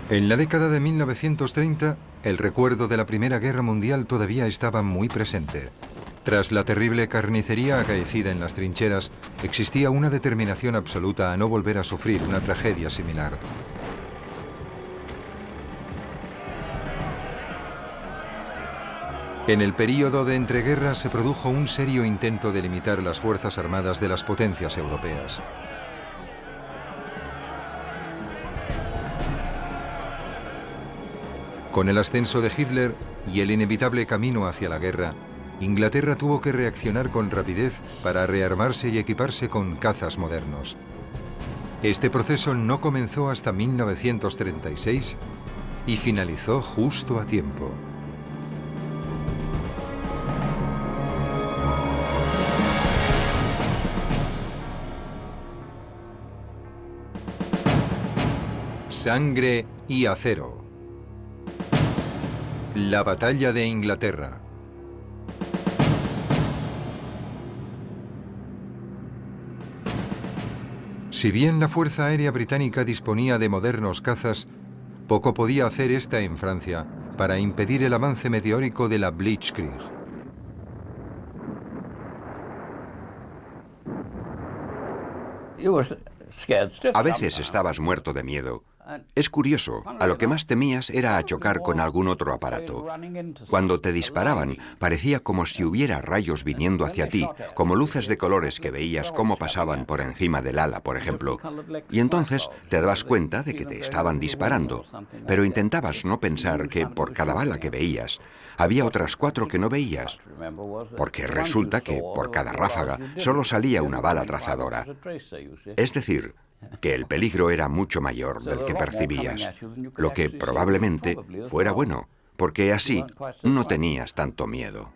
En la década de 1930, el recuerdo de la Primera Guerra Mundial todavía estaba muy presente. Tras la terrible carnicería acaecida en las trincheras, existía una determinación absoluta a no volver a sufrir una tragedia similar. En el período de entreguerras se produjo un serio intento de limitar las fuerzas armadas de las potencias europeas. Con el ascenso de Hitler y el inevitable camino hacia la guerra, Inglaterra tuvo que reaccionar con rapidez para rearmarse y equiparse con cazas modernos. Este proceso no comenzó hasta 1936 y finalizó justo a tiempo. Sangre y acero. La batalla de Inglaterra. Si bien la Fuerza Aérea Británica disponía de modernos cazas, poco podía hacer esta en Francia para impedir el avance meteórico de la Blitzkrieg. A veces estabas muerto de miedo. Es curioso, a lo que más temías era a chocar con algún otro aparato. Cuando te disparaban, parecía como si hubiera rayos viniendo hacia ti, como luces de colores que veías cómo pasaban por encima del ala, por ejemplo. Y entonces te dabas cuenta de que te estaban disparando, pero intentabas no pensar que por cada bala que veías, había otras 4 que no veías, porque resulta que por cada ráfaga solo salía una bala trazadora. Es decir, que el peligro era mucho mayor del que percibías, lo que probablemente fuera bueno, porque así no tenías tanto miedo.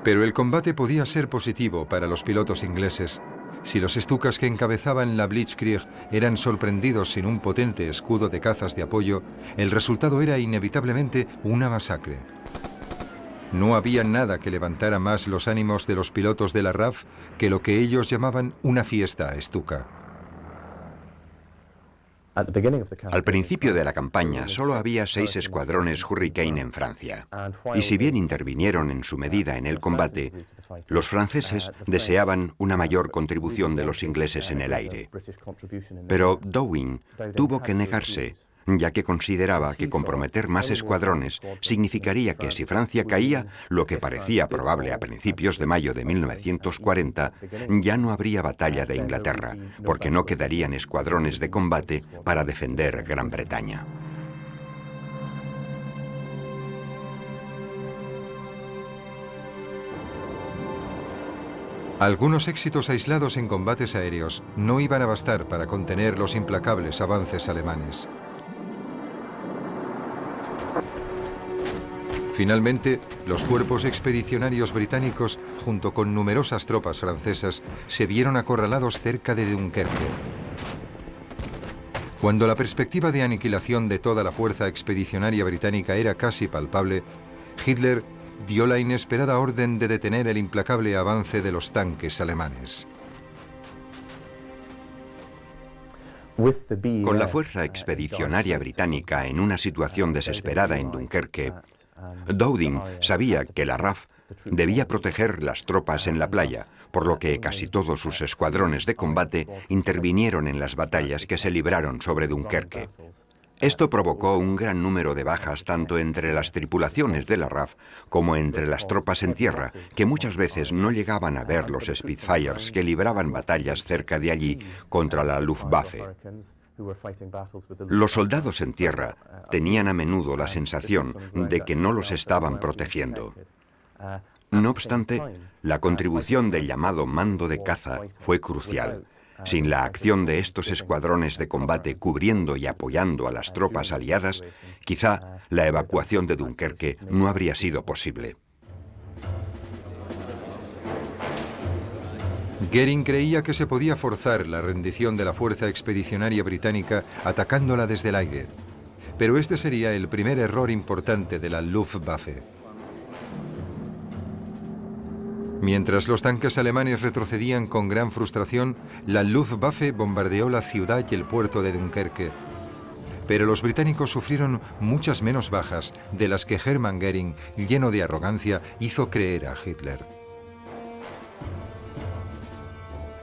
Pero el combate podía ser positivo para los pilotos ingleses. Si los Stukas que encabezaban la Blitzkrieg eran sorprendidos sin un potente escudo de cazas de apoyo, el resultado era inevitablemente una masacre. No había nada que levantara más los ánimos de los pilotos de la RAF que lo que ellos llamaban una fiesta Stuka. Al principio de la campaña solo había 6 escuadrones Hurricane en Francia, y si bien intervinieron en su medida en el combate, los franceses deseaban una mayor contribución de los ingleses en el aire. Pero Downing tuvo que negarse, ya que consideraba que comprometer más escuadrones significaría que si Francia caía, lo que parecía probable a principios de mayo de 1940, ya no habría batalla de Inglaterra, porque no quedarían escuadrones de combate para defender Gran Bretaña. Algunos éxitos aislados en combates aéreos no iban a bastar para contener los implacables avances alemanes. Finalmente, los cuerpos expedicionarios británicos, junto con numerosas tropas francesas, se vieron acorralados cerca de Dunkerque. Cuando la perspectiva de aniquilación de toda la fuerza expedicionaria británica era casi palpable, Hitler dio la inesperada orden de detener el implacable avance de los tanques alemanes. Con la fuerza expedicionaria británica en una situación desesperada en Dunkerque, Downing sabía que la RAF debía proteger las tropas en la playa, por lo que casi todos sus escuadrones de combate intervinieron en las batallas que se libraron sobre Dunkerque. Esto provocó un gran número de bajas tanto entre las tripulaciones de la RAF como entre las tropas en tierra, que muchas veces no llegaban a ver los Spitfires que libraban batallas cerca de allí contra la Luftwaffe. Los soldados en tierra tenían a menudo la sensación de que no los estaban protegiendo. No obstante, la contribución del llamado mando de caza fue crucial. Sin la acción de estos escuadrones de combate cubriendo y apoyando a las tropas aliadas, quizá la evacuación de Dunkerque no habría sido posible. Goering creía que se podía forzar la rendición de la fuerza expedicionaria británica atacándola desde el aire, pero este sería el primer error importante de la Luftwaffe. Mientras los tanques alemanes retrocedían con gran frustración, la Luftwaffe bombardeó la ciudad y el puerto de Dunkerque. pero los británicos sufrieron muchas menos bajas de las que Hermann Göring, lleno de arrogancia, hizo creer a Hitler.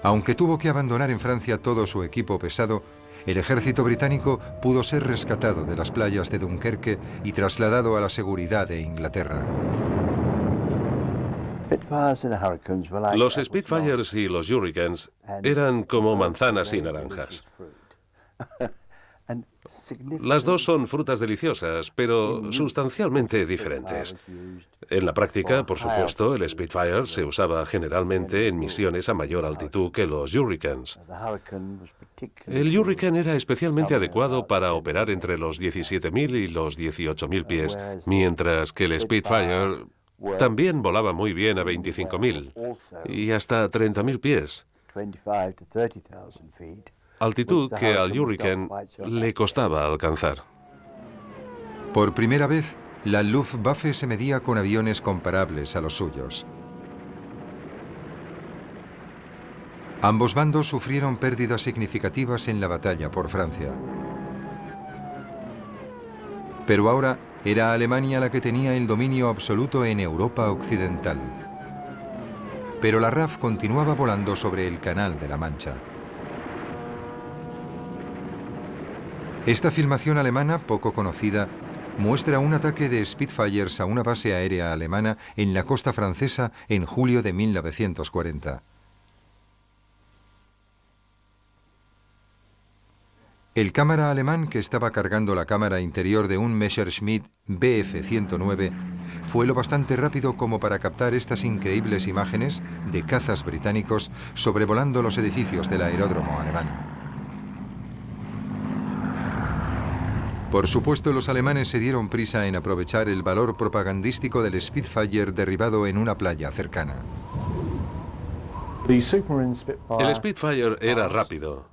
Aunque tuvo que abandonar en Francia todo su equipo pesado, el ejército británico pudo ser rescatado de las playas de Dunkerque y trasladado a la seguridad de Inglaterra. Los Spitfires y los Hurricanes eran como manzanas y naranjas. Las dos son frutas deliciosas, pero sustancialmente diferentes. En la práctica, por supuesto, el Spitfire se usaba generalmente en misiones a mayor altitud que los Hurricanes. El Hurricane era especialmente adecuado para operar entre los 17.000 y los 18.000 pies, mientras que el Spitfire también volaba muy bien a 25.000 y hasta 30.000 pies. Altitud que al Hurricane le costaba alcanzar. Por primera vez, la Luftwaffe se medía con aviones comparables a los suyos. Ambos bandos sufrieron pérdidas significativas en la batalla por Francia. Pero ahora era Alemania la que tenía el dominio absoluto en Europa occidental. Pero la RAF continuaba volando sobre el Canal de la Mancha. Esta filmación alemana, poco conocida, muestra un ataque de Spitfires a una base aérea alemana en la costa francesa en julio de 1940. El cámara alemán que estaba cargando la cámara interior de un Messerschmitt Bf-109 fue lo bastante rápido como para captar estas increíbles imágenes de cazas británicos sobrevolando los edificios del aeródromo alemán. Por supuesto, los alemanes se dieron prisa en aprovechar el valor propagandístico del Spitfire derribado en una playa cercana. El Spitfire era rápido.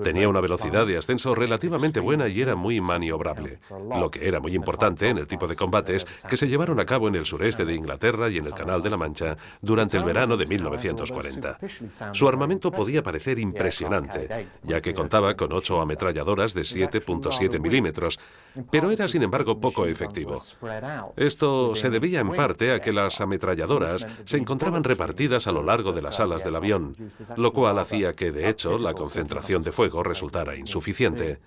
Tenía una velocidad de ascenso relativamente buena y era muy maniobrable, lo que era muy importante en el tipo de combates que se llevaron a cabo en el sureste de Inglaterra y en el Canal de la Mancha durante el verano de 1940. Su armamento podía parecer impresionante, ya que contaba con 8 ametralladoras de 7.7 milímetros, pero era sin embargo poco efectivo. Esto se debía en parte a que las ametralladoras se encontraban repartidas a lo largo de las alas del avión, lo cual hacía que, de hecho, la concentración de fuego resultara insuficiente.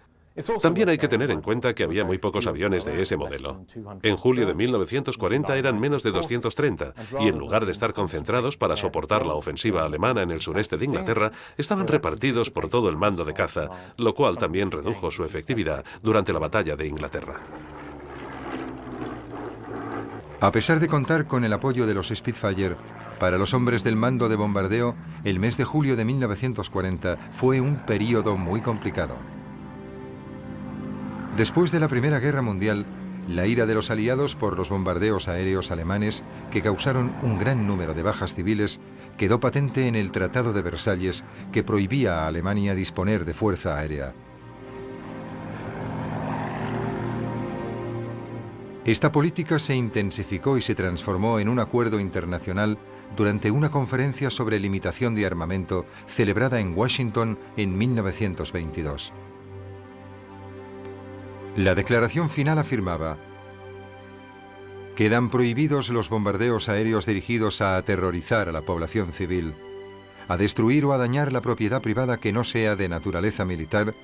También hay que tener en cuenta que había muy pocos aviones de ese modelo. En julio de 1940 eran menos de 230, y en lugar de estar concentrados para soportar la ofensiva alemana en el sureste de Inglaterra, estaban repartidos por todo el mando de caza, lo cual también redujo su efectividad durante la batalla de Inglaterra. A pesar de contar con el apoyo de los Spitfire, para los hombres del mando de bombardeo, el mes de julio de 1940 fue un período muy complicado. Después de la Primera Guerra Mundial, la ira de los aliados por los bombardeos aéreos alemanes, que causaron un gran número de bajas civiles, quedó patente en el Tratado de Versalles, que prohibía a Alemania disponer de fuerza aérea. Esta política se intensificó y se transformó en un acuerdo internacional durante una conferencia sobre limitación de armamento celebrada en Washington en 1922. La declaración final afirmaba: quedan prohibidos los bombardeos aéreos dirigidos a aterrorizar a la población civil, a destruir o a dañar la propiedad privada que no sea de naturaleza militar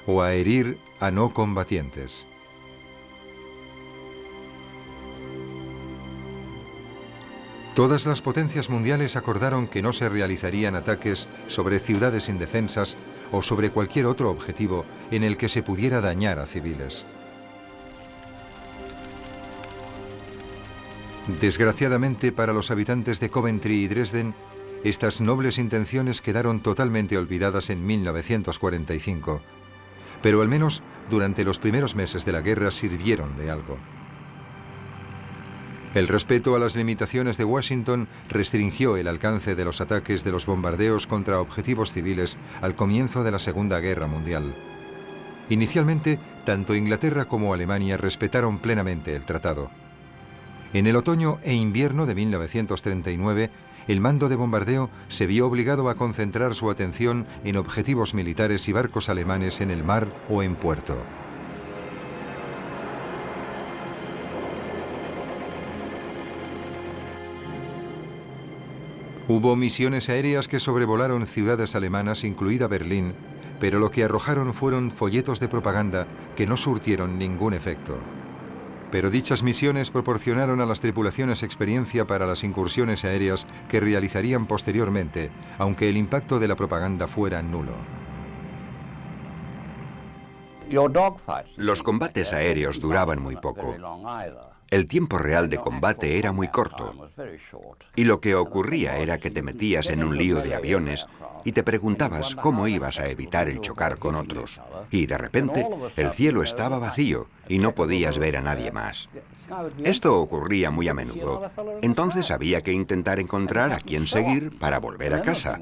o a herir a no combatientes. Todas las potencias mundiales acordaron que no se realizarían ataques sobre ciudades indefensas o sobre cualquier otro objetivo en el que se pudiera dañar a civiles. Desgraciadamente para los habitantes de Coventry y Dresden, estas nobles intenciones quedaron totalmente olvidadas en 1945, pero al menos durante los primeros meses de la guerra sirvieron de algo. El respeto a las limitaciones de Washington restringió el alcance de los ataques de los bombardeos contra objetivos civiles al comienzo de la Segunda Guerra Mundial. Inicialmente, tanto Inglaterra como Alemania respetaron plenamente el tratado. En el otoño e invierno de 1939, el mando de bombardeo se vio obligado a concentrar su atención en objetivos militares y barcos alemanes en el mar o en puerto. Hubo misiones aéreas que sobrevolaron ciudades alemanas, incluida Berlín, pero lo que arrojaron fueron folletos de propaganda que no surtieron ningún efecto. Pero dichas misiones proporcionaron a las tripulaciones experiencia para las incursiones aéreas que realizarían posteriormente, aunque el impacto de la propaganda fuera nulo. Los combates aéreos duraban muy poco. El tiempo real de combate era muy corto. Y lo que ocurría era que te metías en un lío de aviones y te preguntabas cómo ibas a evitar el chocar con otros. Y de repente, el cielo estaba vacío y no podías ver a nadie más. Esto ocurría muy a menudo. Entonces había que intentar encontrar a quién seguir para volver a casa.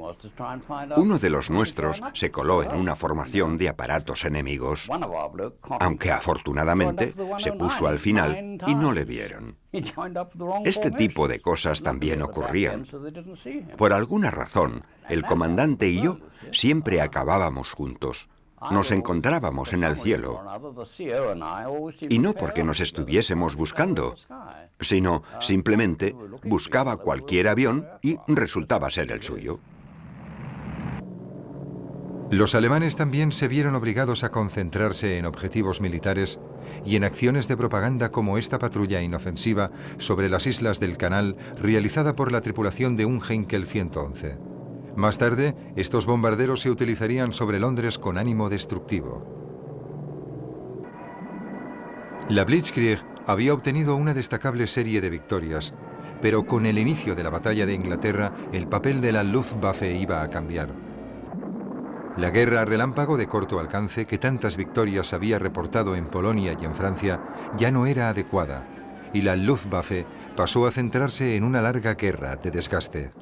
Uno de los nuestros se coló en una formación de aparatos enemigos, aunque afortunadamente se puso al final y no le vieron. Este tipo de cosas también ocurrían. Por alguna razón, el comandante y yo siempre acabábamos juntos. Nos encontrábamos en el cielo, y no porque nos estuviésemos buscando, sino simplemente buscaba cualquier avión y resultaba ser el suyo. Los alemanes también se vieron obligados a concentrarse en objetivos militares y en acciones de propaganda como esta patrulla inofensiva sobre las islas del Canal realizada por la tripulación de un Heinkel 111. Más tarde, estos bombarderos se utilizarían sobre Londres con ánimo destructivo. La Blitzkrieg había obtenido una destacable serie de victorias, pero con el inicio de la batalla de Inglaterra, el papel de la Luftwaffe iba a cambiar. La guerra relámpago de corto alcance que tantas victorias había reportado en Polonia y en Francia ya no era adecuada, y la Luftwaffe pasó a centrarse en una larga guerra de desgaste.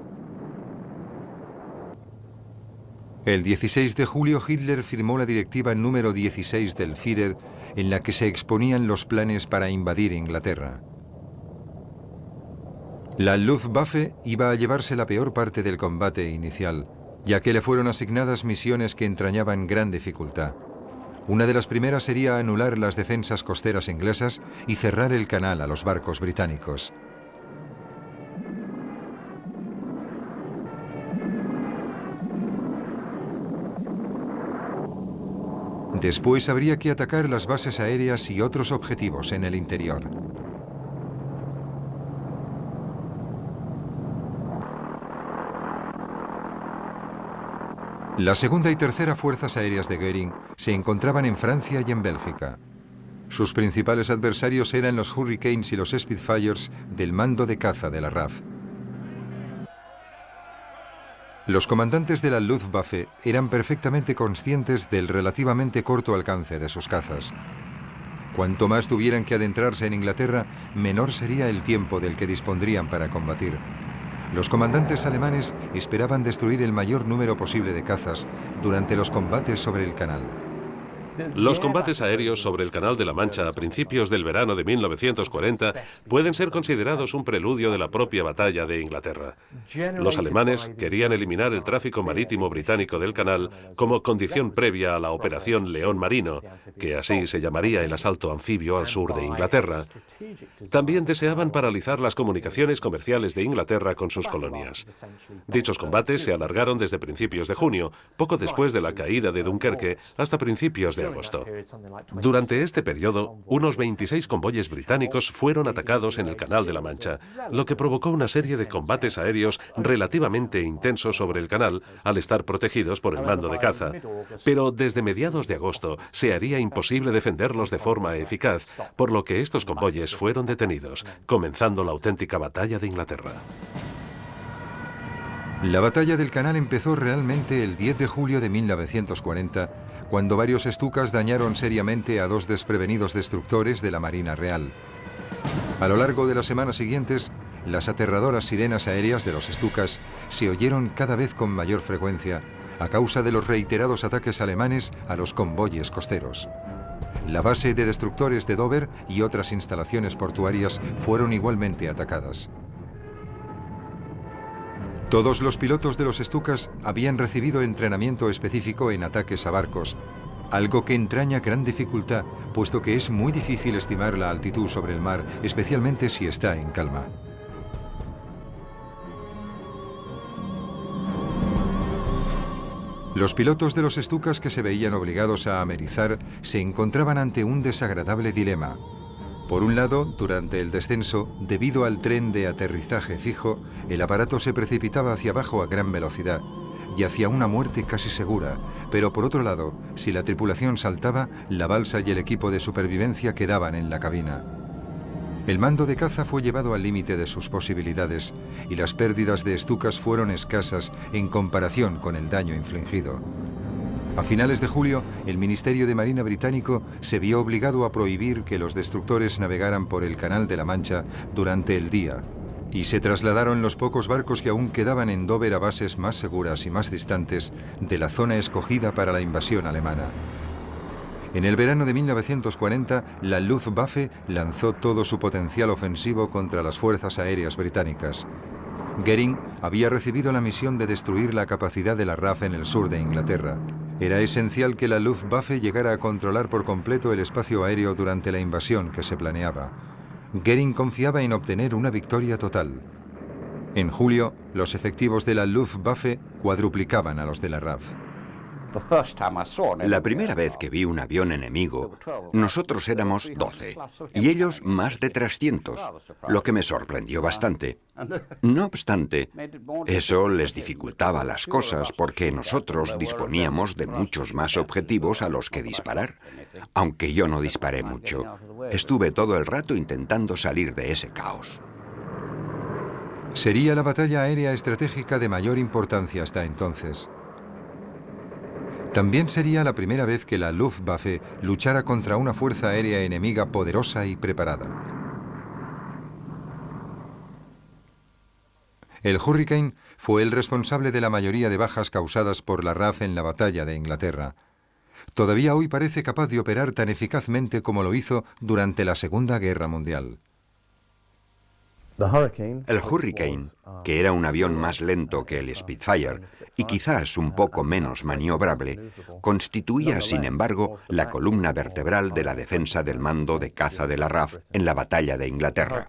El 16 de julio Hitler firmó la directiva número 16 del Führer en la que se exponían los planes para invadir Inglaterra. La Luftwaffe iba a llevarse la peor parte del combate inicial, ya que le fueron asignadas misiones que entrañaban gran dificultad. Una de las primeras sería anular las defensas costeras inglesas y cerrar el canal a los barcos británicos. Después habría que atacar las bases aéreas y otros objetivos en el interior. La segunda y tercera fuerzas aéreas de Göring se encontraban en Francia y en Bélgica. Sus principales adversarios eran los Hurricanes y los Spitfires del mando de caza de la RAF. Los comandantes de la Luftwaffe eran perfectamente conscientes del relativamente corto alcance de sus cazas. Cuanto más tuvieran que adentrarse en Inglaterra, menor sería el tiempo del que dispondrían para combatir. Los comandantes alemanes esperaban destruir el mayor número posible de cazas durante los combates sobre el canal. Los combates aéreos sobre el Canal de la Mancha a principios del verano de 1940 pueden ser considerados un preludio de la propia batalla de Inglaterra. Los alemanes querían eliminar el tráfico marítimo británico del canal como condición previa a la Operación León Marino, que así se llamaría el asalto anfibio al sur de Inglaterra. También deseaban paralizar las comunicaciones comerciales de Inglaterra con sus colonias. Dichos combates se alargaron desde principios de junio, poco después de la caída de Dunkerque, hasta principios de agosto. Durante este periodo, unos 26 convoyes británicos fueron atacados en el Canal de la Mancha, lo que provocó una serie de combates aéreos relativamente intensos sobre el canal al estar protegidos por el mando de caza. Pero desde mediados de agosto se haría imposible defenderlos de forma eficaz, por lo que estos convoyes fueron detenidos, comenzando la auténtica batalla de Inglaterra. La batalla del canal empezó realmente el 10 de julio de 1940, cuando varios Stukas dañaron seriamente a 2 desprevenidos destructores de la Marina Real. A lo largo de las semanas siguientes, las aterradoras sirenas aéreas de los Stukas se oyeron cada vez con mayor frecuencia a causa de los reiterados ataques alemanes a los convoyes costeros. La base de destructores de Dover y otras instalaciones portuarias fueron igualmente atacadas. Todos los pilotos de los Stukas habían recibido entrenamiento específico en ataques a barcos, algo que entraña gran dificultad, puesto que es muy difícil estimar la altitud sobre el mar, especialmente si está en calma. Los pilotos de los Stukas que se veían obligados a amerizar se encontraban ante un desagradable dilema. Por un lado, durante el descenso, debido al tren de aterrizaje fijo, el aparato se precipitaba hacia abajo a gran velocidad y hacia una muerte casi segura, pero por otro lado, si la tripulación saltaba, la balsa y el equipo de supervivencia quedaban en la cabina. El mando de caza fue llevado al límite de sus posibilidades y las pérdidas de Stukas fueron escasas en comparación con el daño infligido. A finales de julio, el Ministerio de Marina británico se vio obligado a prohibir que los destructores navegaran por el Canal de la Mancha durante el día, y se trasladaron los pocos barcos que aún quedaban en Dover a bases más seguras y más distantes de la zona escogida para la invasión alemana. En el verano de 1940, la Luftwaffe lanzó todo su potencial ofensivo contra las fuerzas aéreas británicas. Goering había recibido la misión de destruir la capacidad de la RAF en el sur de Inglaterra. Era esencial que la Luftwaffe llegara a controlar por completo el espacio aéreo durante la invasión que se planeaba. Goering confiaba en obtener una victoria total. En julio, los efectivos de la Luftwaffe cuadruplicaban a los de la RAF. La primera vez que vi un avión enemigo, nosotros éramos 12 y ellos más de 300, lo que me sorprendió bastante. No obstante, eso les dificultaba las cosas porque nosotros disponíamos de muchos más objetivos a los que disparar, aunque yo no disparé mucho. Estuve todo el rato intentando salir de ese caos. Sería la batalla aérea estratégica de mayor importancia hasta entonces. También sería la primera vez que la Luftwaffe luchara contra una fuerza aérea enemiga poderosa y preparada. El Hurricane fue el responsable de la mayoría de bajas causadas por la RAF en la batalla de Inglaterra. Todavía hoy parece capaz de operar tan eficazmente como lo hizo durante la Segunda Guerra Mundial. El Hurricane, que era un avión más lento que el Spitfire y quizás un poco menos maniobrable, constituía, sin embargo, la columna vertebral de la defensa del mando de caza de la RAF en la batalla de Inglaterra.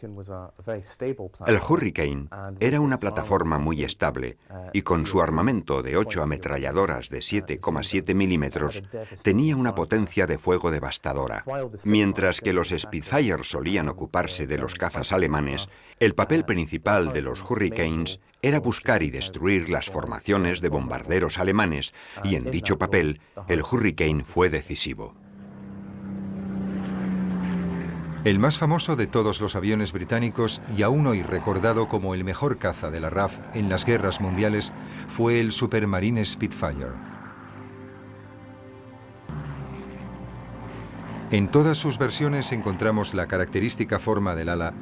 El Hurricane era una plataforma muy estable y con su armamento de 8 ametralladoras de 7,7 milímetros tenía una potencia de fuego devastadora. Mientras que los Spitfire solían ocuparse de los cazas alemanes, el papel principal de los Hurricanes era buscar y destruir las formaciones de bombarderos alemanes, y en dicho papel, el Hurricane fue decisivo. El más famoso de todos los aviones británicos, y aún hoy recordado como el mejor caza de la RAF en las guerras mundiales, fue el Supermarine Spitfire. En todas sus versiones encontramos la característica forma del ala,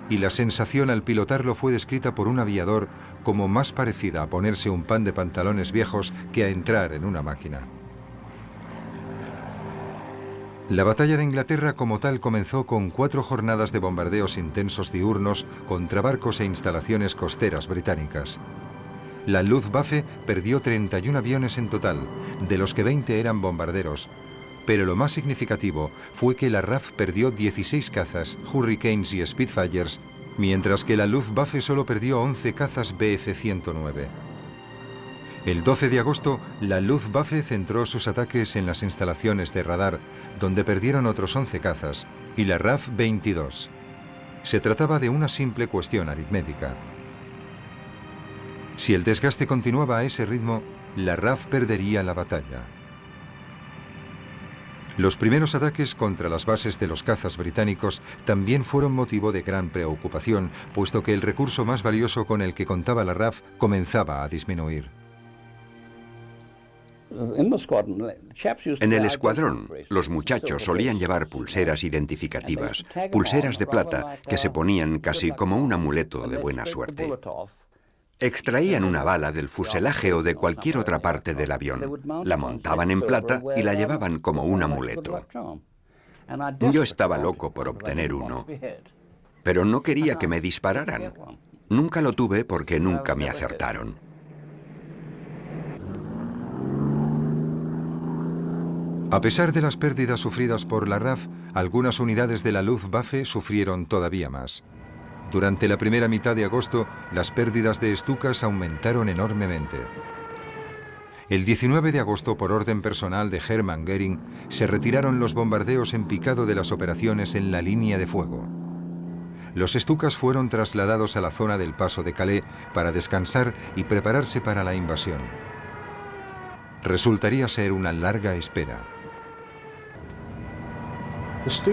y la sensación al pilotarlo fue descrita por un aviador como más parecida a ponerse un pan de pantalones viejos que a entrar en una máquina. La batalla de Inglaterra como tal comenzó con 4 jornadas de bombardeos intensos diurnos contra barcos e instalaciones costeras británicas. La Luftwaffe perdió 31 aviones en total, de los que 20 eran bombarderos, pero lo más significativo fue que la RAF perdió 16 cazas, Hurricanes y Spitfires, mientras que la Luftwaffe solo perdió 11 cazas Bf-109. El 12 de agosto, la Luftwaffe centró sus ataques en las instalaciones de radar, donde perdieron otros 11 cazas, y la RAF 22. Se trataba de una simple cuestión aritmética. Si el desgaste continuaba a ese ritmo, la RAF perdería la batalla. Los primeros ataques contra las bases de los cazas británicos también fueron motivo de gran preocupación, puesto que el recurso más valioso con el que contaba la RAF comenzaba a disminuir. En el escuadrón, los muchachos solían llevar pulseras identificativas, pulseras de plata que se ponían casi como un amuleto de buena suerte. Extraían una bala del fuselaje o de cualquier otra parte del avión, la montaban en plata y la llevaban como un amuleto. Yo estaba loco por obtener uno, pero no quería que me dispararan. Nunca lo tuve porque nunca me acertaron. A pesar de las pérdidas sufridas por la RAF, algunas unidades de la Luftwaffe sufrieron todavía más. Durante la primera mitad de agosto, las pérdidas de Stukas aumentaron enormemente. El 19 de agosto, por orden personal de Hermann Göring, se retiraron los bombardeos en picado de las operaciones en la línea de fuego. Los Stukas fueron trasladados a la zona del paso de Calais para descansar y prepararse para la invasión. Resultaría ser una larga espera.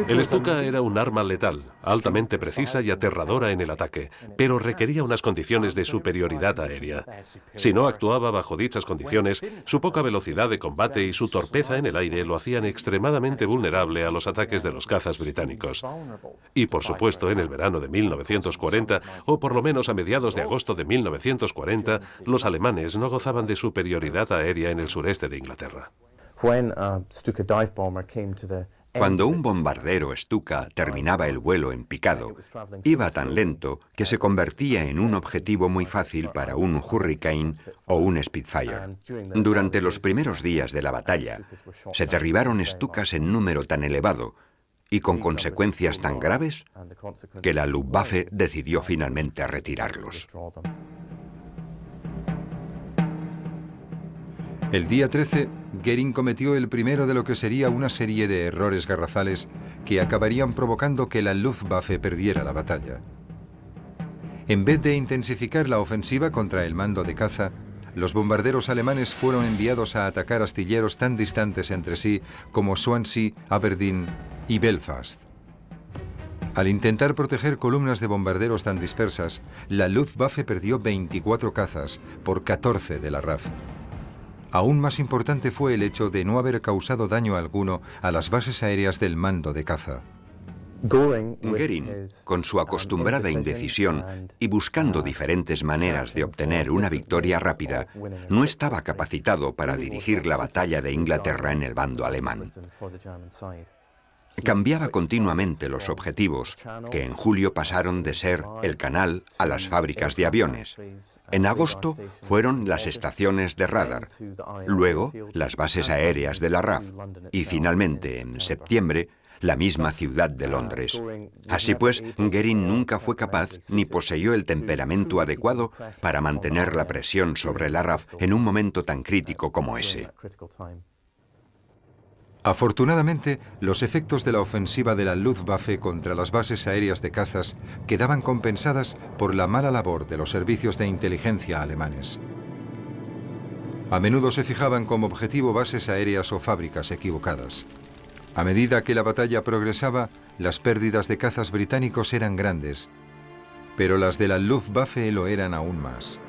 El Stuka era un arma letal, altamente precisa y aterradora en el ataque, pero requería unas condiciones de superioridad aérea. Si no actuaba bajo dichas condiciones, su poca velocidad de combate y su torpeza en el aire lo hacían extremadamente vulnerable a los ataques de los cazas británicos. Y por supuesto, en el verano de 1940, o por lo menos a mediados de agosto de 1940, los alemanes no gozaban de superioridad aérea en el sureste de Inglaterra. Cuando un bombardero Stuka terminaba el vuelo en picado, iba tan lento que se convertía en un objetivo muy fácil para un Hurricane o un Spitfire. Durante los primeros días de la batalla, se derribaron Stukas en número tan elevado y con consecuencias tan graves que la Luftwaffe decidió finalmente retirarlos. El día 13, Göring cometió el primero de lo que sería una serie de errores garrafales que acabarían provocando que la Luftwaffe perdiera la batalla. En vez de intensificar la ofensiva contra el mando de caza, los bombarderos alemanes fueron enviados a atacar astilleros tan distantes entre sí como Swansea, Aberdeen y Belfast. Al intentar proteger columnas de bombarderos tan dispersas, la Luftwaffe perdió 24 cazas por 14 de la RAF. Aún más importante fue el hecho de no haber causado daño alguno a las bases aéreas del mando de caza. Göring, con su acostumbrada indecisión y buscando diferentes maneras de obtener una victoria rápida, no estaba capacitado para dirigir la batalla de Inglaterra en el bando alemán. Cambiaba continuamente los objetivos, que en julio pasaron de ser el canal a las fábricas de aviones. En agosto fueron las estaciones de radar, luego las bases aéreas de la RAF y finalmente, en septiembre, la misma ciudad de Londres. Así pues, Göring nunca fue capaz ni poseyó el temperamento adecuado para mantener la presión sobre la RAF en un momento tan crítico como ese. Afortunadamente, los efectos de la ofensiva de la Luftwaffe contra las bases aéreas de cazas quedaban compensadas por la mala labor de los servicios de inteligencia alemanes. A menudo se fijaban como objetivo bases aéreas o fábricas equivocadas. A medida que la batalla progresaba, las pérdidas de cazas británicos eran grandes, pero las de la Luftwaffe lo eran aún más.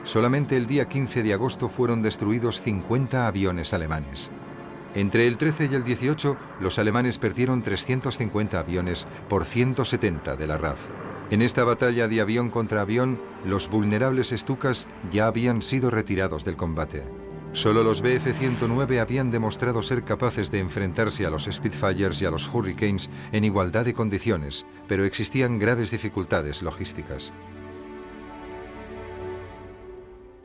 Solamente el día 15 de agosto fueron destruidos 50 aviones alemanes. Entre el 13 y el 18, los alemanes perdieron 350 aviones por 170 de la RAF. En esta batalla de avión contra avión, los vulnerables Stukas ya habían sido retirados del combate. Solo los Bf-109 habían demostrado ser capaces de enfrentarse a los Spitfires y a los Hurricanes en igualdad de condiciones, pero existían graves dificultades logísticas.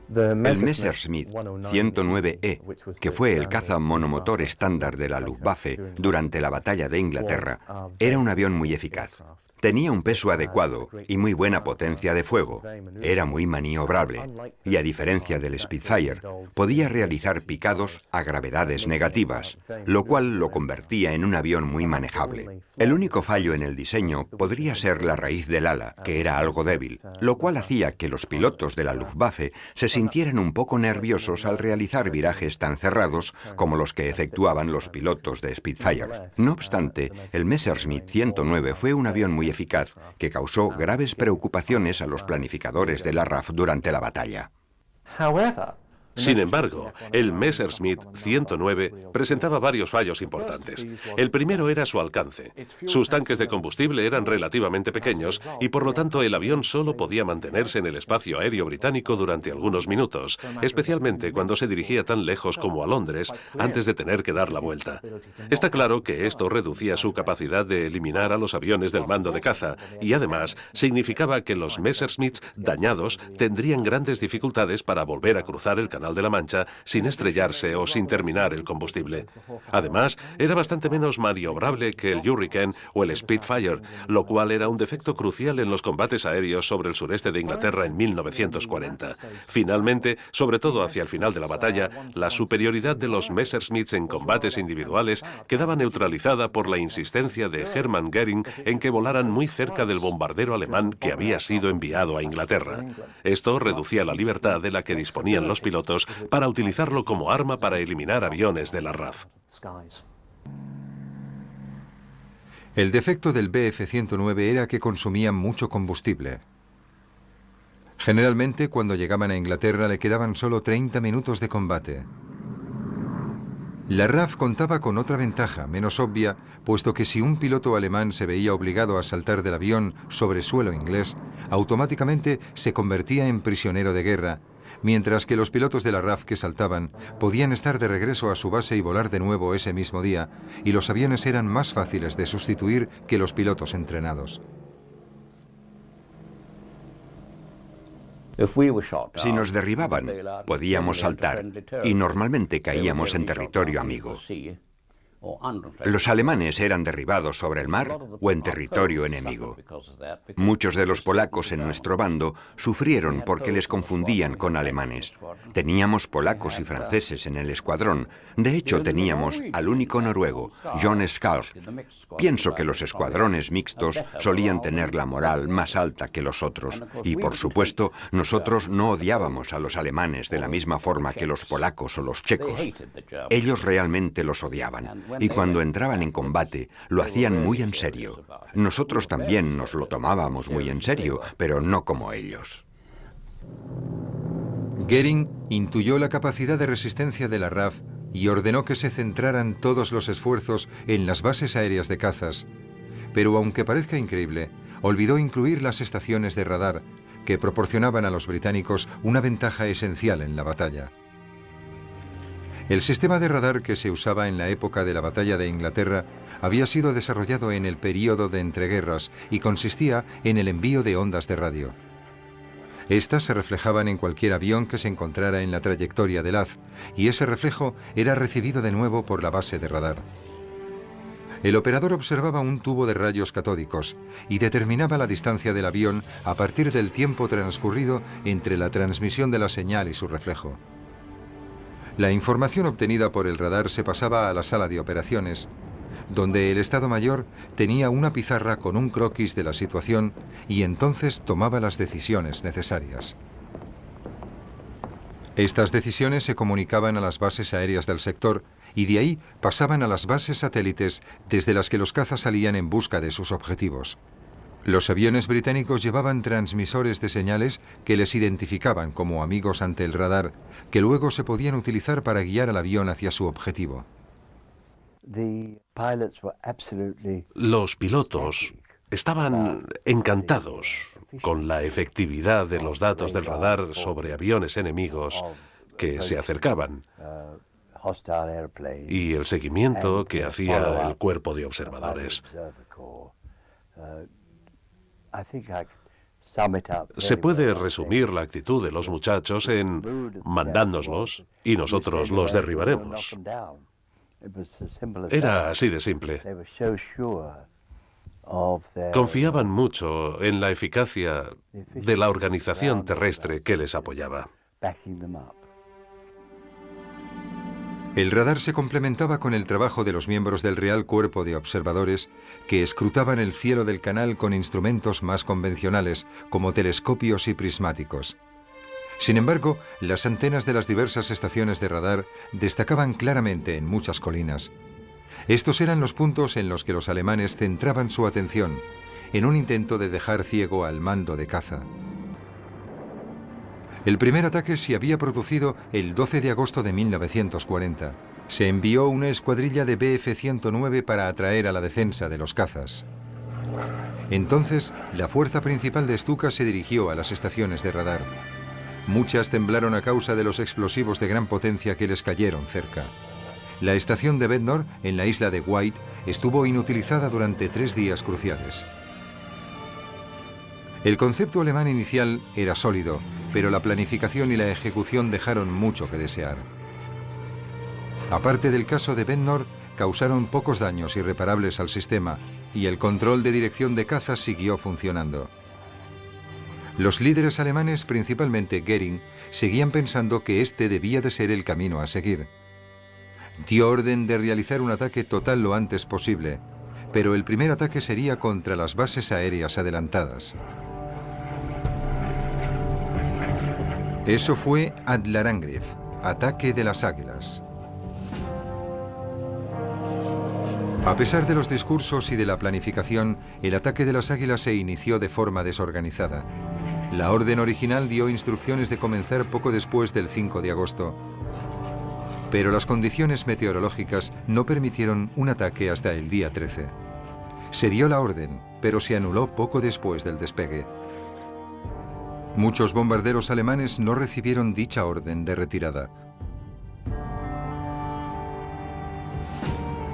El Messerschmitt 109E, que fue el caza monomotor estándar de la Luftwaffe durante la batalla de Inglaterra, era un avión muy eficaz. Tenía un peso adecuado y muy buena potencia de fuego. Era muy maniobrable y, a diferencia del Spitfire, podía realizar picados a gravedades negativas, lo cual lo convertía en un avión muy manejable. El único fallo en el diseño podría ser la raíz del ala, que era algo débil, lo cual hacía que los pilotos de la Luftwaffe se sintieran un poco nerviosos al realizar virajes tan cerrados como los que efectuaban los pilotos de Spitfire. No obstante, el Messerschmitt 109 fue un avión muy eficaz que causó graves preocupaciones a los planificadores de la RAF durante la batalla. Sin embargo, el Messerschmitt 109 presentaba varios fallos importantes. El primero era su alcance. Sus tanques de combustible eran relativamente pequeños y por lo tanto el avión solo podía mantenerse en el espacio aéreo británico durante algunos minutos, especialmente cuando se dirigía tan lejos como a Londres antes de tener que dar la vuelta. Está claro que esto reducía su capacidad de eliminar a los aviones del mando de caza y además significaba que los Messerschmitts dañados tendrían grandes dificultades para volver a cruzar el Canal de la Mancha sin estrellarse o sin terminar el combustible. Además, era bastante menos maniobrable que el Hurricane o el Spitfire, lo cual era un defecto crucial en los combates aéreos sobre el sureste de Inglaterra en 1940. Finalmente, sobre todo hacia el final de la batalla, la superioridad de los Messerschmitts en combates individuales quedaba neutralizada por la insistencia de Hermann Göring en que volaran muy cerca del bombardero alemán que había sido enviado a Inglaterra. Esto reducía la libertad de la que disponían los pilotos para utilizarlo como arma para eliminar aviones de la RAF. El defecto del Bf-109 era que consumían mucho combustible. Generalmente, cuando llegaban a Inglaterra, le quedaban solo 30 minutos de combate. La RAF contaba con otra ventaja, menos obvia, puesto que si un piloto alemán se veía obligado a saltar del avión sobre suelo inglés, automáticamente se convertía en prisionero de guerra, mientras que los pilotos de la RAF que saltaban podían estar de regreso a su base y volar de nuevo ese mismo día, y los aviones eran más fáciles de sustituir que los pilotos entrenados. Si nos derribaban, podíamos saltar y normalmente caíamos en territorio amigo. Los alemanes eran derribados sobre el mar o en territorio enemigo. Muchos de los polacos en nuestro bando sufrieron porque les confundían con alemanes. Teníamos polacos y franceses en el escuadrón. De hecho, teníamos al único noruego, John Skalk. Pienso que los escuadrones mixtos solían tener la moral más alta que los otros. Y, por supuesto, nosotros no odiábamos a los alemanes de la misma forma que los polacos o los checos. Ellos realmente los odiaban. Y cuando entraban en combate, lo hacían muy en serio. Nosotros también nos lo tomábamos muy en serio, pero no como ellos. Göring intuyó la capacidad de resistencia de la RAF y ordenó que se centraran todos los esfuerzos en las bases aéreas de cazas. Pero aunque parezca increíble, olvidó incluir las estaciones de radar, que proporcionaban a los británicos una ventaja esencial en la batalla. El sistema de radar que se usaba en la época de la batalla de Inglaterra había sido desarrollado en el período de entreguerras y consistía en el envío de ondas de radio. Estas se reflejaban en cualquier avión que se encontrara en la trayectoria del haz, y ese reflejo era recibido de nuevo por la base de radar. El operador observaba un tubo de rayos catódicos y determinaba la distancia del avión a partir del tiempo transcurrido entre la transmisión de la señal y su reflejo. La información obtenida por el radar se pasaba a la sala de operaciones, donde el Estado Mayor tenía una pizarra con un croquis de la situación y entonces tomaba las decisiones necesarias. Estas decisiones se comunicaban a las bases aéreas del sector y de ahí pasaban a las bases satélites desde las que los cazas salían en busca de sus objetivos. Los aviones británicos llevaban transmisores de señales que les identificaban como amigos ante el radar, que luego se podían utilizar para guiar al avión hacia su objetivo. Los pilotos estaban encantados con la efectividad de los datos del radar sobre aviones enemigos que se acercaban y el seguimiento que hacía el cuerpo de observadores. Se puede resumir la actitud de los muchachos en mandádnoslos y nosotros los derribaremos. Era así de simple. Confiaban mucho en la eficacia de la organización terrestre que les apoyaba. El radar se complementaba con el trabajo de los miembros del Real Cuerpo de Observadores que escrutaban el cielo del canal con instrumentos más convencionales, como telescopios y prismáticos. Sin embargo, las antenas de las diversas estaciones de radar destacaban claramente en muchas colinas. Estos eran los puntos en los que los alemanes centraban su atención, en un intento de dejar ciego al mando de caza. El primer ataque se había producido el 12 de agosto de 1940. Se envió una escuadrilla de Bf-109 para atraer a la defensa de los cazas. Entonces, la fuerza principal de Stuka se dirigió a las estaciones de radar. Muchas temblaron a causa de los explosivos de gran potencia que les cayeron cerca. La estación de Bednor, en la isla de White, estuvo inutilizada durante 3 días cruciales. El concepto alemán inicial era sólido, pero la planificación y la ejecución dejaron mucho que desear. Aparte del caso de Bednor, causaron pocos daños irreparables al sistema y el control de dirección de cazas siguió funcionando. Los líderes alemanes, principalmente Göring, seguían pensando que este debía de ser el camino a seguir. Dio orden de realizar un ataque total lo antes posible, pero el primer ataque sería contra las bases aéreas adelantadas. Eso fue Adlerangriff, ataque de las águilas. A pesar de los discursos y de la planificación, el ataque de las águilas se inició de forma desorganizada. La orden original dio instrucciones de comenzar poco después del 5 de agosto. Pero las condiciones meteorológicas no permitieron un ataque hasta el día 13. Se dio la orden, pero se anuló poco después del despegue. Muchos bombarderos alemanes no recibieron dicha orden de retirada.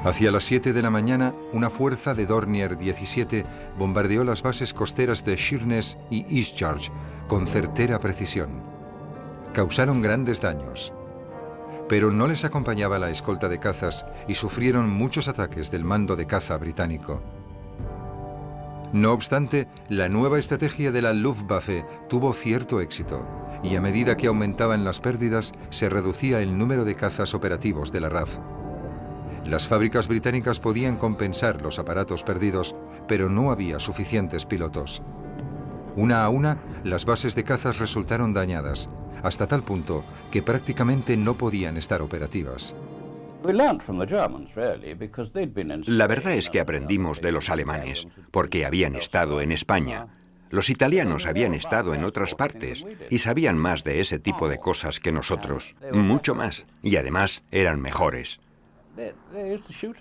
Hacia las 7 de la mañana, una fuerza de Dornier 17 bombardeó las bases costeras de Sheerness y Eastchurch con certera precisión. Causaron grandes daños, pero no les acompañaba la escolta de cazas y sufrieron muchos ataques del mando de caza británico. No obstante, la nueva estrategia de la Luftwaffe tuvo cierto éxito, y a medida que aumentaban las pérdidas, se reducía el número de cazas operativos de la RAF. Las fábricas británicas podían compensar los aparatos perdidos, pero no había suficientes pilotos. Una a una, las bases de cazas resultaron dañadas, hasta tal punto que prácticamente no podían estar operativas. La verdad es que aprendimos de los alemanes, porque habían estado en España. Los italianos habían estado en otras partes y sabían más de ese tipo de cosas que nosotros, mucho más, y además eran mejores.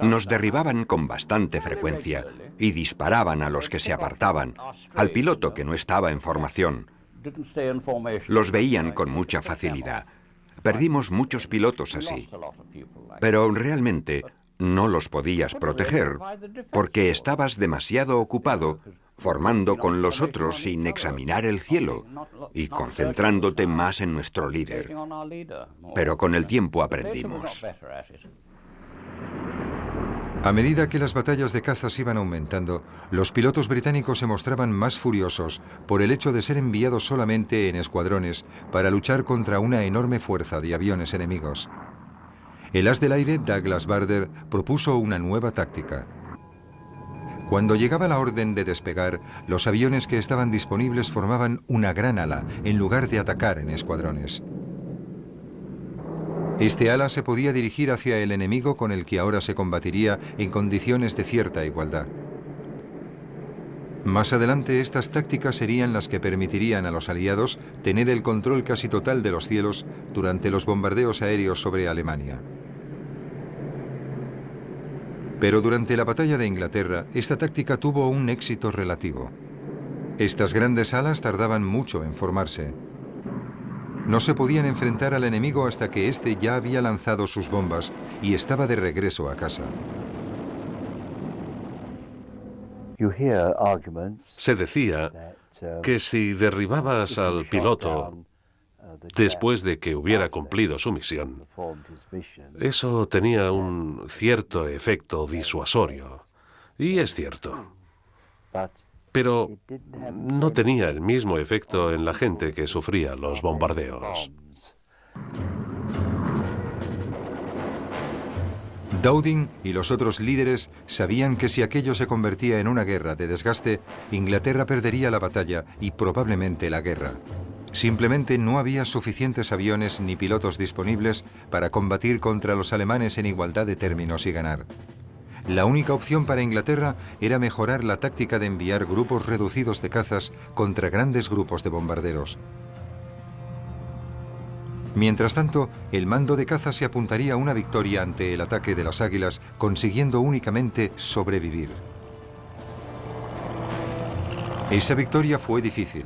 Nos derribaban con bastante frecuencia y disparaban a los que se apartaban, al piloto que no estaba en formación. Los veían con mucha facilidad. Perdimos muchos pilotos así, pero realmente no los podías proteger porque estabas demasiado ocupado formando con los otros sin examinar el cielo y concentrándote más en nuestro líder. Pero con el tiempo aprendimos. A medida que las batallas de cazas iban aumentando, los pilotos británicos se mostraban más furiosos por el hecho de ser enviados solamente en escuadrones para luchar contra una enorme fuerza de aviones enemigos. El as del aire, Douglas Bader, propuso una nueva táctica. Cuando llegaba la orden de despegar, los aviones que estaban disponibles formaban una gran ala en lugar de atacar en escuadrones. Este ala se podía dirigir hacia el enemigo con el que ahora se combatiría en condiciones de cierta igualdad. Más adelante, estas tácticas serían las que permitirían a los aliados tener el control casi total de los cielos durante los bombardeos aéreos sobre Alemania. Pero durante la batalla de Inglaterra, esta táctica tuvo un éxito relativo. Estas grandes alas tardaban mucho en formarse. No se podían enfrentar al enemigo hasta que éste ya había lanzado sus bombas y estaba de regreso a casa. Se decía que si derribabas al piloto después de que hubiera cumplido su misión, eso tenía un cierto efecto disuasorio. Y es cierto. Pero no tenía el mismo efecto en la gente que sufría los bombardeos. Dowding y los otros líderes sabían que si aquello se convertía en una guerra de desgaste, Inglaterra perdería la batalla y probablemente la guerra. Simplemente no había suficientes aviones ni pilotos disponibles para combatir contra los alemanes en igualdad de términos y ganar. La única opción para Inglaterra era mejorar la táctica de enviar grupos reducidos de cazas contra grandes grupos de bombarderos. Mientras tanto, el mando de caza se apuntaría a una victoria ante el ataque de las águilas, consiguiendo únicamente sobrevivir. Esa victoria fue difícil.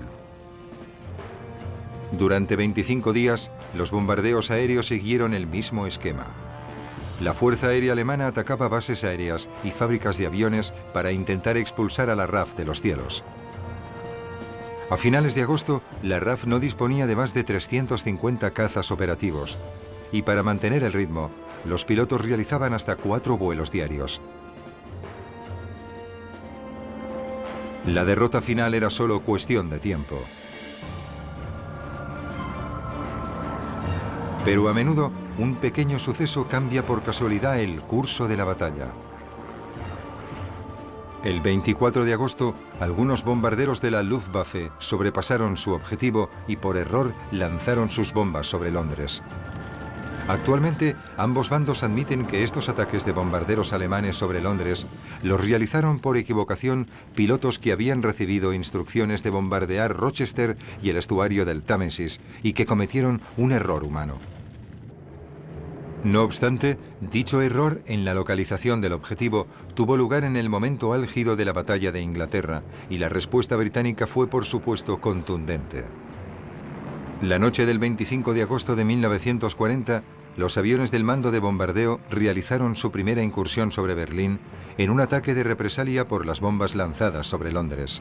Durante 25 días, los bombardeos aéreos siguieron el mismo esquema. La Fuerza Aérea Alemana atacaba bases aéreas y fábricas de aviones para intentar expulsar a la RAF de los cielos. A finales de agosto, la RAF no disponía de más de 350 cazas operativos, y para mantener el ritmo, los pilotos realizaban hasta 4 vuelos diarios. La derrota final era solo cuestión de tiempo. Pero a menudo, un pequeño suceso cambia por casualidad el curso de la batalla. El 24 de agosto, algunos bombarderos de la Luftwaffe sobrepasaron su objetivo y por error lanzaron sus bombas sobre Londres. Actualmente, ambos bandos admiten que estos ataques de bombarderos alemanes sobre Londres los realizaron por equivocación pilotos que habían recibido instrucciones de bombardear Rochester y el estuario del Támesis y que cometieron un error humano. No obstante, dicho error en la localización del objetivo tuvo lugar en el momento álgido de la batalla de Inglaterra y la respuesta británica fue, por supuesto, contundente. La noche del 25 de agosto de 1940, los aviones del mando de bombardeo realizaron su primera incursión sobre Berlín en un ataque de represalia por las bombas lanzadas sobre Londres.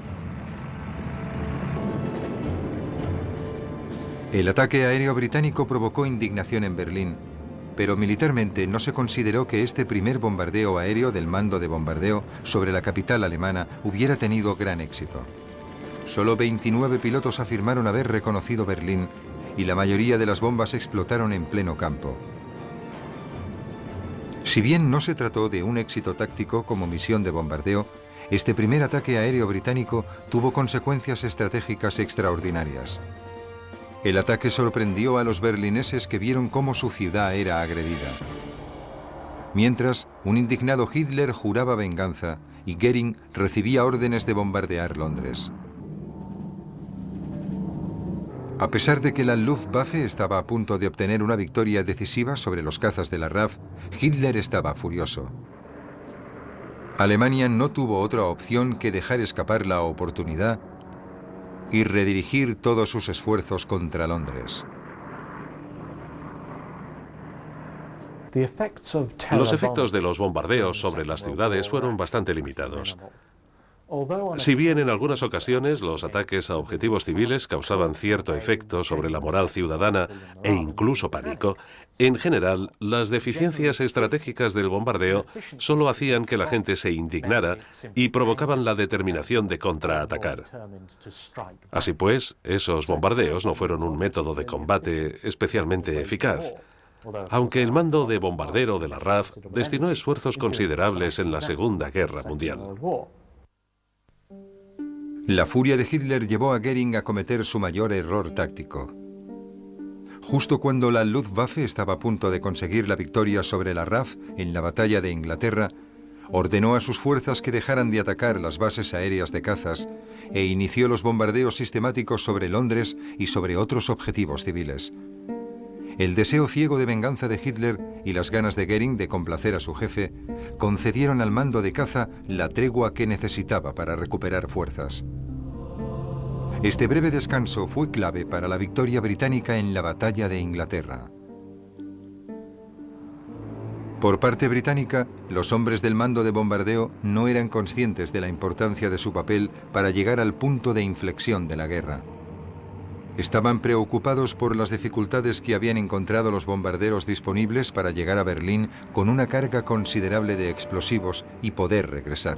El ataque aéreo británico provocó indignación en Berlín, pero militarmente no se consideró que este primer bombardeo aéreo del mando de bombardeo sobre la capital alemana hubiera tenido gran éxito. Solo 29 pilotos afirmaron haber reconocido Berlín y la mayoría de las bombas explotaron en pleno campo. Si bien no se trató de un éxito táctico como misión de bombardeo, este primer ataque aéreo británico tuvo consecuencias estratégicas extraordinarias. El ataque sorprendió a los berlineses que vieron cómo su ciudad era agredida. Mientras, un indignado Hitler juraba venganza y Goering recibía órdenes de bombardear Londres. A pesar de que la Luftwaffe estaba a punto de obtener una victoria decisiva sobre los cazas de la RAF, Hitler estaba furioso. Alemania no tuvo otra opción que dejar escapar la oportunidad y redirigir todos sus esfuerzos contra Londres. Los efectos de los bombardeos sobre las ciudades fueron bastante limitados. Si bien en algunas ocasiones los ataques a objetivos civiles causaban cierto efecto sobre la moral ciudadana e incluso pánico, en general las deficiencias estratégicas del bombardeo solo hacían que la gente se indignara y provocaban la determinación de contraatacar. Así pues, esos bombardeos no fueron un método de combate especialmente eficaz, aunque el mando de bombardero de la RAF destinó esfuerzos considerables en la Segunda Guerra Mundial. La furia de Hitler llevó a Goering a cometer su mayor error táctico. Justo cuando la Luftwaffe estaba a punto de conseguir la victoria sobre la RAF en la batalla de Inglaterra, ordenó a sus fuerzas que dejaran de atacar las bases aéreas de cazas e inició los bombardeos sistemáticos sobre Londres y sobre otros objetivos civiles. El deseo ciego de venganza de Hitler y las ganas de Goering de complacer a su jefe concedieron al mando de caza la tregua que necesitaba para recuperar fuerzas. Este breve descanso fue clave para la victoria británica en la batalla de Inglaterra. Por parte británica, los hombres del mando de bombardeo no eran conscientes de la importancia de su papel para llegar al punto de inflexión de la guerra. Estaban preocupados por las dificultades que habían encontrado los bombarderos disponibles para llegar a Berlín con una carga considerable de explosivos y poder regresar.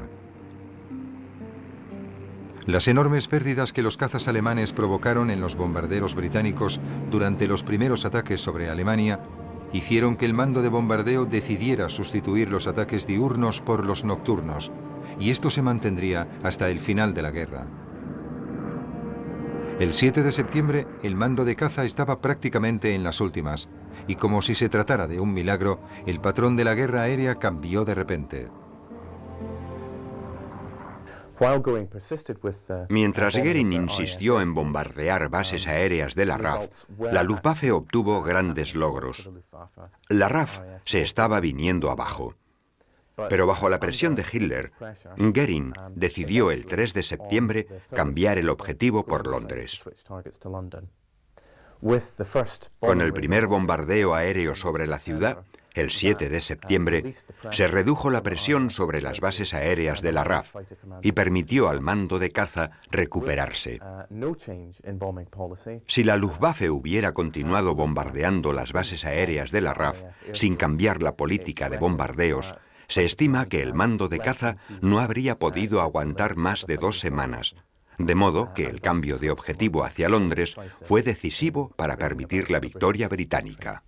Las enormes pérdidas que los cazas alemanes provocaron en los bombarderos británicos durante los primeros ataques sobre Alemania hicieron que el mando de bombardeo decidiera sustituir los ataques diurnos por los nocturnos, y esto se mantendría hasta el final de la guerra. El 7 de septiembre, el mando de caza estaba prácticamente en las últimas, y como si se tratara de un milagro, el patrón de la guerra aérea cambió de repente. Mientras Goering insistió en bombardear bases aéreas de la RAF, la Luftwaffe obtuvo grandes logros. La RAF se estaba viniendo abajo. Pero bajo la presión de Hitler, Goering decidió el 3 de septiembre cambiar el objetivo por Londres. Con el primer bombardeo aéreo sobre la ciudad, el 7 de septiembre, se redujo la presión sobre las bases aéreas de la RAF y permitió al mando de caza recuperarse. Si la Luftwaffe hubiera continuado bombardeando las bases aéreas de la RAF sin cambiar la política de bombardeos, se estima que el mando de caza no habría podido aguantar más de 2 semanas, de modo que el cambio de objetivo hacia Londres fue decisivo para permitir la victoria británica.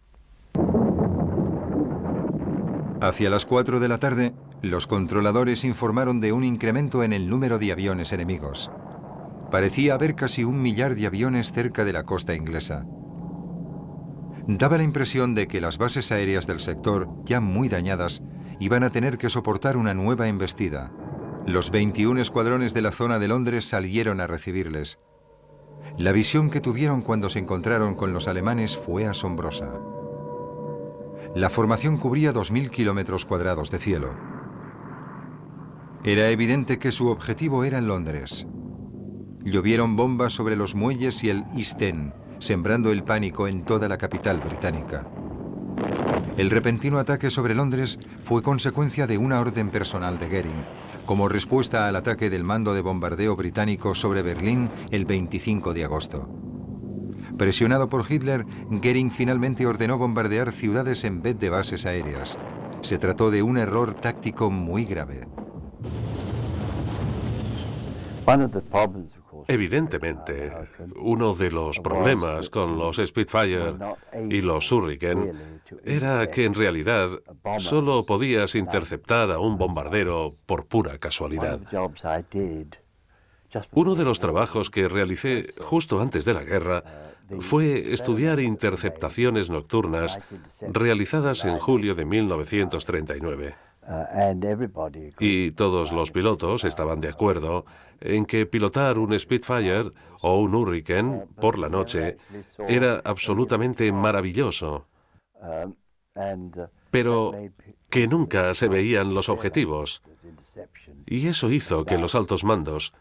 Hacia las 4 de la tarde, los controladores informaron de un incremento en el número de aviones enemigos. Parecía haber casi 1 millar de aviones cerca de la costa inglesa. Daba la impresión de que las bases aéreas del sector, ya muy dañadas, iban a tener que soportar una nueva embestida. Los 21 escuadrones de la zona de Londres salieron a recibirles. La visión que tuvieron cuando se encontraron con los alemanes fue asombrosa. La formación cubría 2.000 kilómetros cuadrados de cielo. Era evidente que su objetivo era Londres. Llovieron bombas sobre los muelles y el East End, sembrando el pánico en toda la capital británica. El repentino ataque sobre Londres fue consecuencia de una orden personal de Goering, como respuesta al ataque del mando de bombardeo británico sobre Berlín el 25 de agosto. Presionado por Hitler, Goering finalmente ordenó bombardear ciudades en vez de bases aéreas. Se trató de un error táctico muy grave. Evidentemente, uno de los problemas con los Spitfire y los Hurricane era que en realidad solo podías interceptar a un bombardero por pura casualidad. Uno de los trabajos que realicé justo antes de la guerra fue estudiar interceptaciones nocturnas realizadas en julio de 1939. Y todos los pilotos estaban de acuerdo en que pilotar un Spitfire o un Hurricane por la noche era absolutamente maravilloso, pero que nunca se veían los objetivos. Y eso hizo que los altos mandos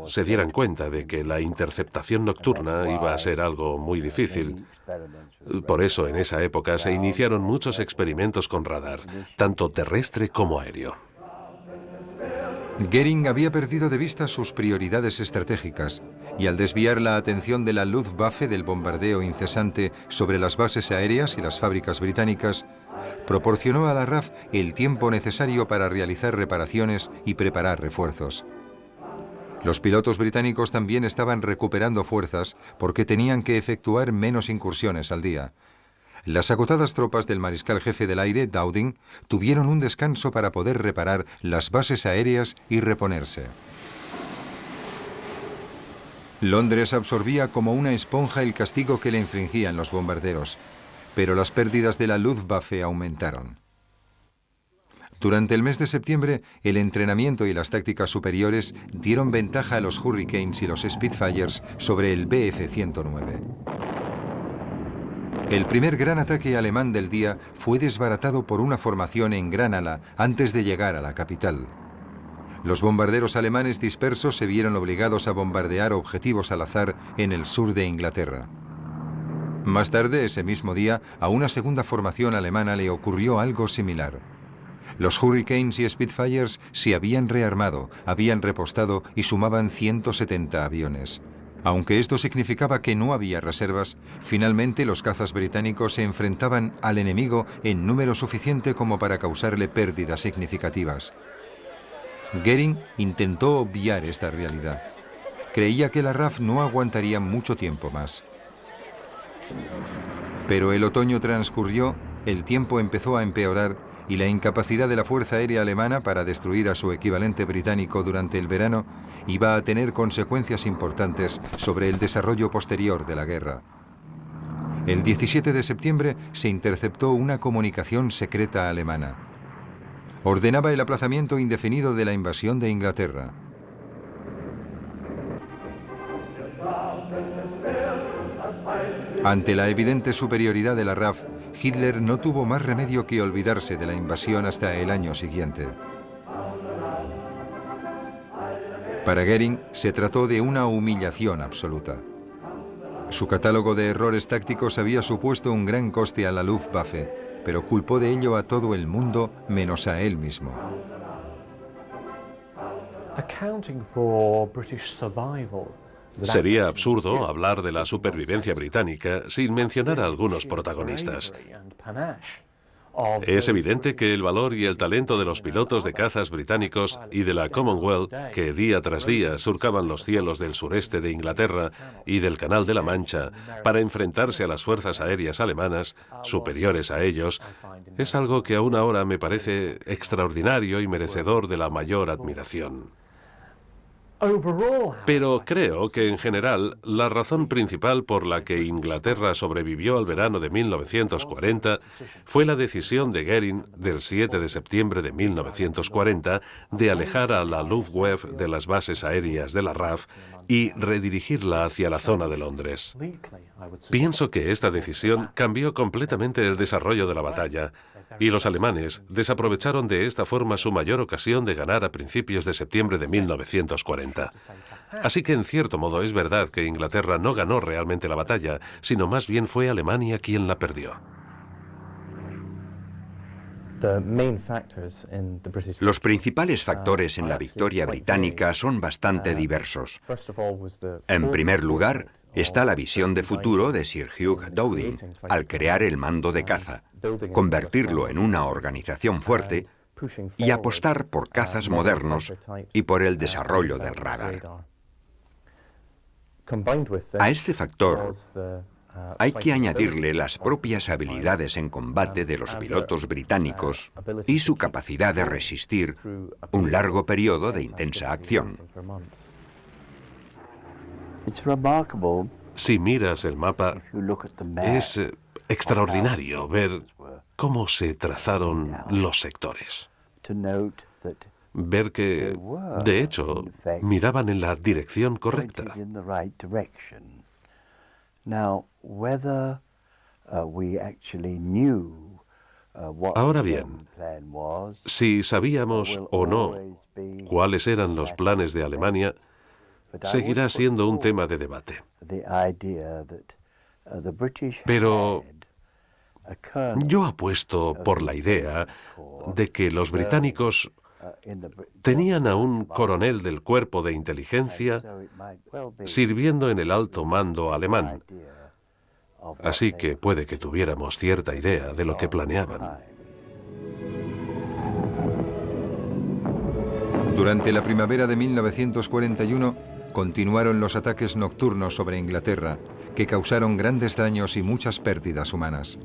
se dieran cuenta de que la interceptación nocturna iba a ser algo muy difícil. Por eso, en esa época se iniciaron muchos experimentos con radar, tanto terrestre como aéreo. Goering había perdido de vista sus prioridades estratégicas y al desviar la atención de la Luftwaffe del bombardeo incesante sobre las bases aéreas y las fábricas británicas, proporcionó a la RAF el tiempo necesario para realizar reparaciones y preparar refuerzos. Los pilotos británicos también estaban recuperando fuerzas porque tenían que efectuar menos incursiones al día. Las agotadas tropas del mariscal jefe del aire, Dowding, tuvieron un descanso para poder reparar las bases aéreas y reponerse. Londres absorbía como una esponja el castigo que le infligían los bombarderos, pero las pérdidas de la Luftwaffe aumentaron. Durante el mes de septiembre, el entrenamiento y las tácticas superiores dieron ventaja a los Hurricanes y los Spitfires sobre el Bf-109. El primer gran ataque alemán del día fue desbaratado por una formación en gran ala antes de llegar a la capital. Los bombarderos alemanes dispersos se vieron obligados a bombardear objetivos al azar en el sur de Inglaterra. Más tarde, ese mismo día, a una segunda formación alemana le ocurrió algo similar. Los Hurricanes y Spitfires se habían rearmado, habían repostado y sumaban 170 aviones. Aunque esto significaba que no había reservas, finalmente los cazas británicos se enfrentaban al enemigo en número suficiente como para causarle pérdidas significativas. Goering intentó obviar esta realidad. Creía que la RAF no aguantaría mucho tiempo más. Pero el otoño transcurrió, el tiempo empezó a empeorar y la incapacidad de la Fuerza Aérea Alemana para destruir a su equivalente británico durante el verano iba a tener consecuencias importantes sobre el desarrollo posterior de la guerra. El 17 de septiembre se interceptó una comunicación secreta alemana. Ordenaba el aplazamiento indefinido de la invasión de Inglaterra. Ante la evidente superioridad de la RAF, Hitler no tuvo más remedio que olvidarse de la invasión hasta el año siguiente. Para Goering se trató de una humillación absoluta. Su catálogo de errores tácticos había supuesto un gran coste a la Luftwaffe, pero culpó de ello a todo el mundo menos a él mismo. Sería absurdo hablar de la supervivencia británica sin mencionar a algunos protagonistas. Es evidente que el valor y el talento de los pilotos de cazas británicos y de la Commonwealth, que día tras día surcaban los cielos del sureste de Inglaterra y del Canal de la Mancha para enfrentarse a las fuerzas aéreas alemanas, superiores a ellos, es algo que aún ahora me parece extraordinario y merecedor de la mayor admiración. Pero creo que, en general, la razón principal por la que Inglaterra sobrevivió al verano de 1940 fue la decisión de Goering del 7 de septiembre de 1940 de alejar a la Luftwaffe de las bases aéreas de la RAF y redirigirla hacia la zona de Londres. Pienso que esta decisión cambió completamente el desarrollo de la batalla, y los alemanes desaprovecharon de esta forma su mayor ocasión de ganar a principios de septiembre de 1940. Así que, en cierto modo, es verdad que Inglaterra no ganó realmente la batalla, sino más bien fue Alemania quien la perdió. Los principales factores en la victoria británica son bastante diversos. En primer lugar, está la visión de futuro de Sir Hugh Dowding al crear el mando de caza, convertirlo en una organización fuerte y apostar por cazas modernos y por el desarrollo del radar. A este factor hay que añadirle las propias habilidades en combate de los pilotos británicos y su capacidad de resistir un largo periodo de intensa acción. Si miras el mapa, es extraordinario ver cómo se trazaron los sectores. Ver que, de hecho, miraban en la dirección correcta. Ahora bien, si sabíamos o no cuáles eran los planes de Alemania, seguirá siendo un tema de debate. Pero yo apuesto por la idea de que los británicos tenían a un coronel del cuerpo de inteligencia sirviendo en el alto mando alemán, así que puede que tuviéramos cierta idea de lo que planeaban. Durante la primavera de 1941 continuaron los ataques nocturnos sobre Inglaterra, que causaron grandes daños y muchas pérdidas humanas.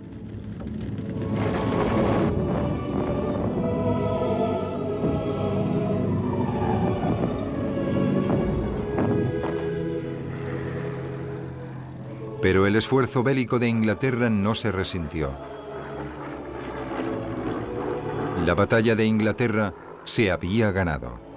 Pero el esfuerzo bélico de Inglaterra no se resintió. La batalla de Inglaterra se había ganado.